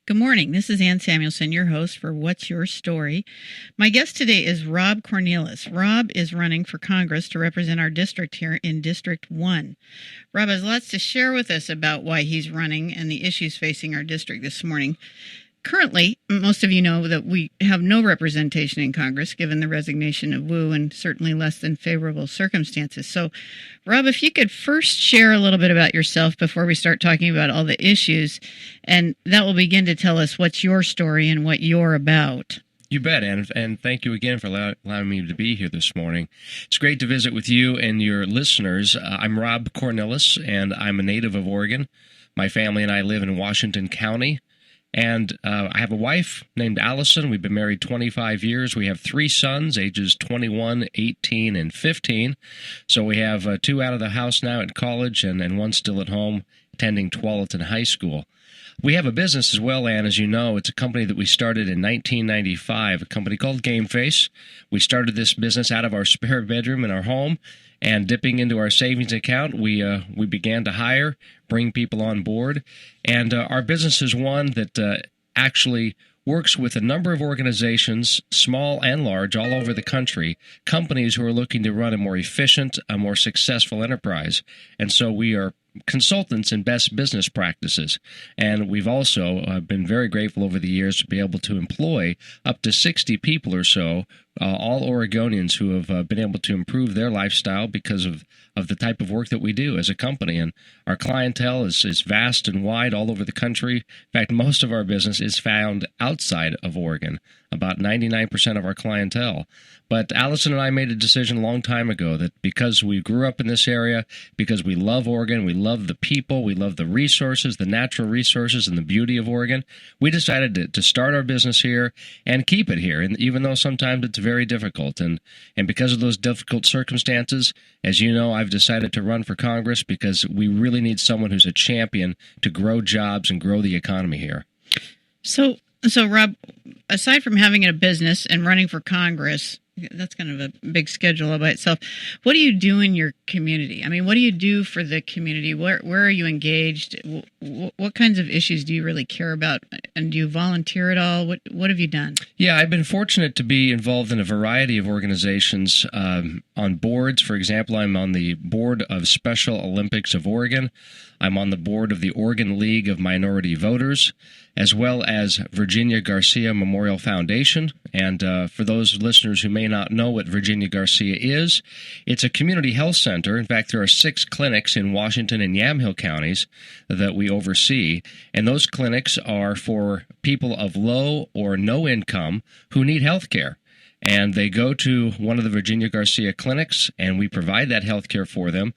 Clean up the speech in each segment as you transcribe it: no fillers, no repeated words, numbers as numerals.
Good morning. This is Ann Samuelson, your host for What's Your Story? My guest today is Rob Cornilles. Rob is running for Congress to represent our district here in District 1. Rob has lots to share with us about why he's running and the issues facing our district this morning. Currently, most of you know that we have no representation in Congress given the resignation of Wu and certainly less than favorable circumstances. So, Rob, if you could first share a little bit about yourself before we start talking about all the issues, and that will begin to tell us what's your story and what you're about. You bet, and thank you again for allowing me to be here this morning. It's great to visit with you and your listeners. I'm Rob Cornilles, and I'm a native of Oregon. My family and I live in Washington County. And I have a wife named Allison. We've been married 25 years. We have 3 sons, ages 21, 18, and 15. So we have 2 out of the house now at college and 1 still at home attending Tualatin High School. We have a business as well, Ann, as you know. It's a company that we started in 1995, a company called Game Face. We started this business out of our spare bedroom in our home, and dipping into our savings account, we began to hire, bring people on board. And our business is one that actually works with a number of organizations, small and large, all over the country, companies who are looking to run a more efficient, a more successful enterprise. And so we are consultants in best business practices. And we've also been very grateful over the years to be able to employ up to 60 people or so, all Oregonians who have been able to improve their lifestyle because of the type of work that we do as a company. And our clientele is vast and wide all over the country. In fact, most of our business is found outside of Oregon, about 99% of our clientele. But Allison and I made a decision a long time ago that because we grew up in this area, because we love Oregon, we love the people, we love the resources, the natural resources, and the beauty of Oregon, we decided to start our business here and keep it here, and even though sometimes it's very difficult. And because of those difficult circumstances, as you know, I've decided to run for Congress because we really need someone who's a champion to grow jobs and grow the economy here. So Rob, aside from having a business and running for Congress, that's kind of a big schedule all by itself. What do you do in your community? I mean, what do you do for the community? Where are you engaged? What kinds of issues do you really care about? And do you volunteer at all? What have you done? Yeah, I've been fortunate to be involved in a variety of organizations on boards. For example, I'm on the board of Special Olympics of Oregon. I'm on the board of the Oregon League of Minority Voters, as well as Virginia Garcia Memorial Foundation. And for those listeners who may not know what Virginia Garcia is, it's a community health center. In fact, there are 6 clinics in Washington and Yamhill counties that we oversee. And those clinics are for people of low or no income who need health care. And they go to one of the Virginia Garcia clinics, and we provide that health care for them.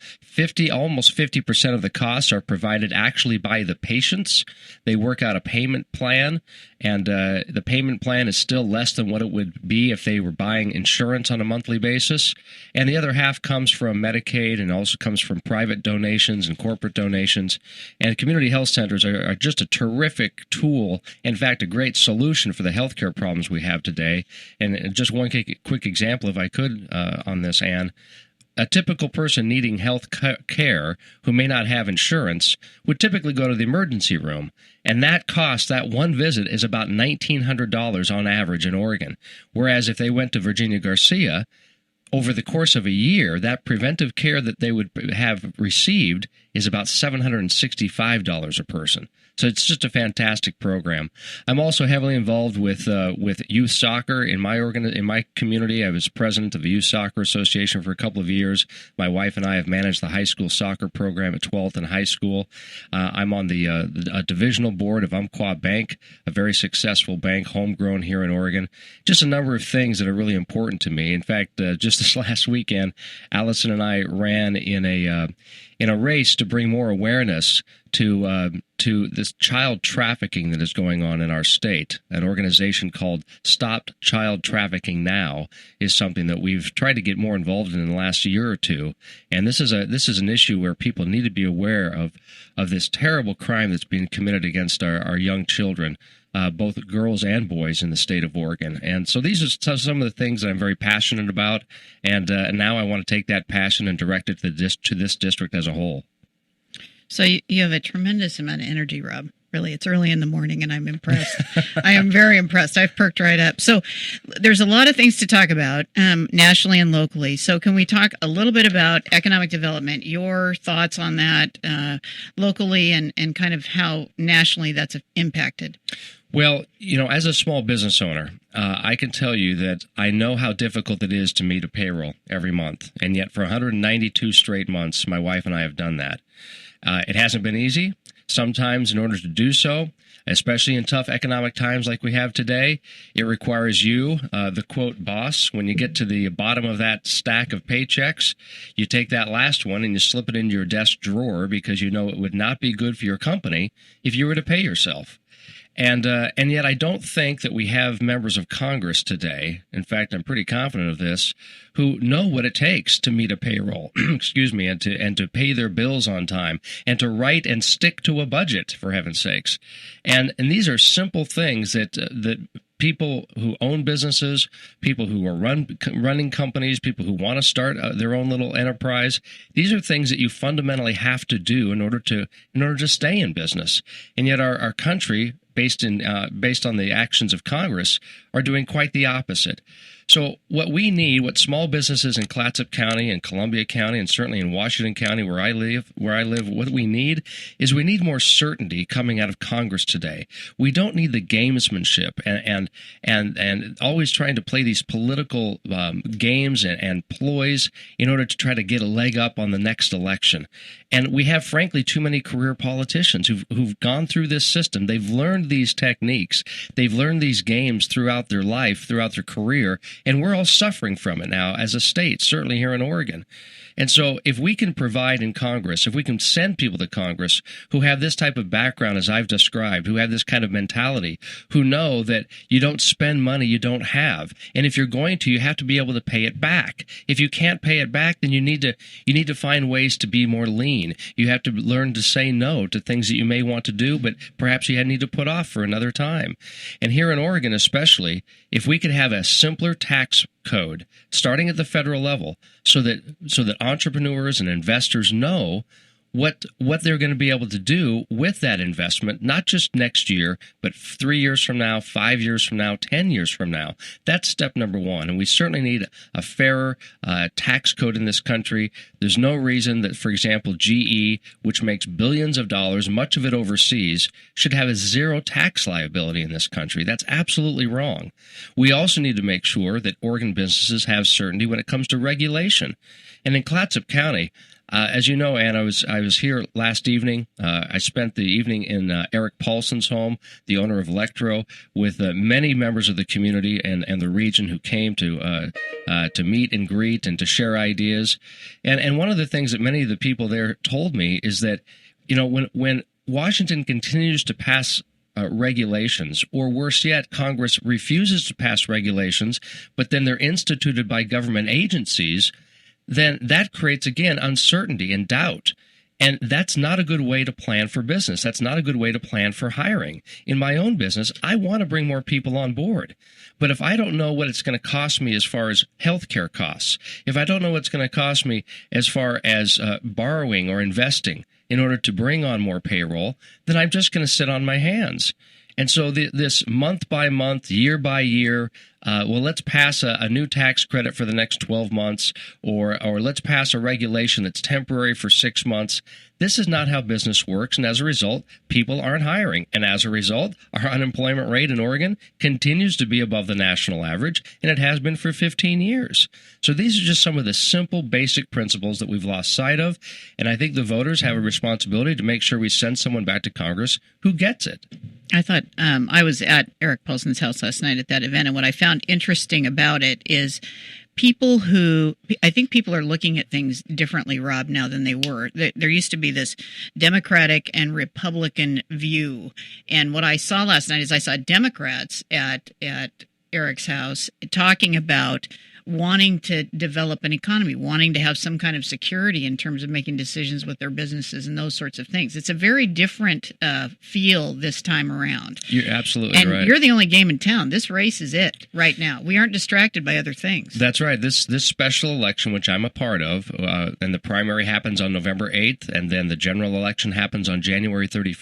Almost 50% of the costs are provided actually by the patients. They work out a payment plan, and the payment plan is still less than what it would be if they were buying insurance on a monthly basis. And the other half comes from Medicaid and also comes from private donations and corporate donations. And community health centers are just a terrific tool, in fact, a great solution for the healthcare problems we have today. And just one quick example, if I could, on this, Ann. A typical person needing health care who may not have insurance would typically go to the emergency room, and that one visit is about $1,900 on average in Oregon. Whereas if they went to Virginia Garcia, over the course of a year, that preventive care that they would have received is about $765 a person. So it's just a fantastic program. I'm also heavily involved with youth soccer in my community. I was president of the Youth Soccer Association for a couple of years. My wife and I have managed the high school soccer program at Tualatin High School. I'm on the divisional board of Umpqua Bank, a very successful bank, homegrown here in Oregon. Just a number of things that are really important to me. In fact, just this last weekend, Allison and I ran in a race to bring more awareness to this child trafficking that is going on in our state. An organization called Stop Child Trafficking Now is something that we've tried to get more involved in the last year or two. And this is an issue where people need to be aware of this terrible crime that's being committed against our young children, both girls and boys in the state of Oregon. And so these are some of the things that I'm very passionate about. And now I want to take that passion and direct it to this district as a whole. So you have a tremendous amount of energy, Rob. Really, it's early in the morning and I'm impressed. I am very impressed. I've perked right up. So there's a lot of things to talk about nationally and locally. So can we talk a little bit about economic development, your thoughts on that locally and kind of how nationally that's impacted? Well, as a small business owner, I can tell you that I know how difficult it is to meet a payroll every month. And yet for 192 straight months, my wife and I have done that. It hasn't been easy. Sometimes in order to do so, especially in tough economic times like we have today, it requires you, the quote boss, when you get to the bottom of that stack of paychecks, you take that last one and you slip it into your desk drawer because you know it would not be good for your company if you were to pay yourself. And yet I don't think that we have members of Congress today, in fact, I'm pretty confident of this, who know what it takes to meet a payroll, excuse me, and to pay their bills on time, and to write and stick to a budget, for heaven's sakes. And these are simple things that people who own businesses, people who are running companies, people who want to start their own little enterprise, these are things that you fundamentally have to do in order to stay in business. And yet our country, based on the actions of Congress, are doing quite the opposite. So what small businesses in Clatsop County and Columbia County and certainly in Washington County where I live, what we need is we need more certainty coming out of Congress today. We don't need the gamesmanship and always trying to play these political games and ploys in order to try to get a leg up on the next election. And we have, frankly, too many career politicians who've gone through this system. They've learned these techniques. They've learned these games throughout their life, throughout their career, and we're all suffering from it now as a state, certainly here in Oregon. And so if we can provide in Congress, if we can send people to Congress who have this type of background as I've described, who have this kind of mentality, who know that you don't spend money you don't have, and if you're going to, you have to be able to pay it back. If you can't pay it back, then you need to find ways to be more lean. You have to learn to say no to things that you may want to do, but perhaps you need to put off for another time. And here in Oregon especially, if we could have a simpler tax code starting at the federal level so that entrepreneurs and investors know what they're going to be able to do with that investment, not just next year, but 3 years from now, 5 years from now, 10 years from now. That's step number one. And we certainly need a fairer tax code in this country. There's no reason that, for example, GE, which makes billions of dollars, much of it overseas, should have a zero tax liability in this country. That's absolutely wrong. We also need to make sure that Oregon businesses have certainty when it comes to regulation. And in Clatsop County, as you know, Ann, I was here last evening. I spent the evening in Eric Paulson's home, the owner of Electro, with many members of the community and the region who came to meet and greet and to share ideas. And one of the things that many of the people there told me is that, when Washington continues to pass regulations, or worse yet, Congress refuses to pass regulations, but then they're instituted by government agencies, then that creates, again, uncertainty and doubt. And that's not a good way to plan for business. That's not a good way to plan for hiring. In my own business, I want to bring more people on board. But if I don't know what it's going to cost me as far as healthcare costs, if I don't know what it's going to cost me as far as borrowing or investing in order to bring on more payroll, then I'm just going to sit on my hands. And so this month by month, year by year, let's pass a new tax credit for the next 12 months, or let's pass a regulation that's temporary for 6 months. This is not how business works, and as a result, people aren't hiring. And as a result, our unemployment rate in Oregon continues to be above the national average, and it has been for 15 years. So these are just some of the simple, basic principles that we've lost sight of, and I think the voters have a responsibility to make sure we send someone back to Congress who gets it. I thought I was at Eric Paulson's house last night at that event, and what I found interesting about it is I think people are looking at things differently, Rob, now than they were. There used to be this Democratic and Republican view, and what I saw last night is I saw Democrats at Eric's house talking about wanting to develop an economy, wanting to have some kind of security in terms of making decisions with their businesses and those sorts of things. It's a very different feel this time around. You're absolutely right. And you're the only game in town. This race is it right now. We aren't distracted by other things. That's right. This special election, which I'm a part of, and the primary happens on November 8th, and then the general election happens on January 31st.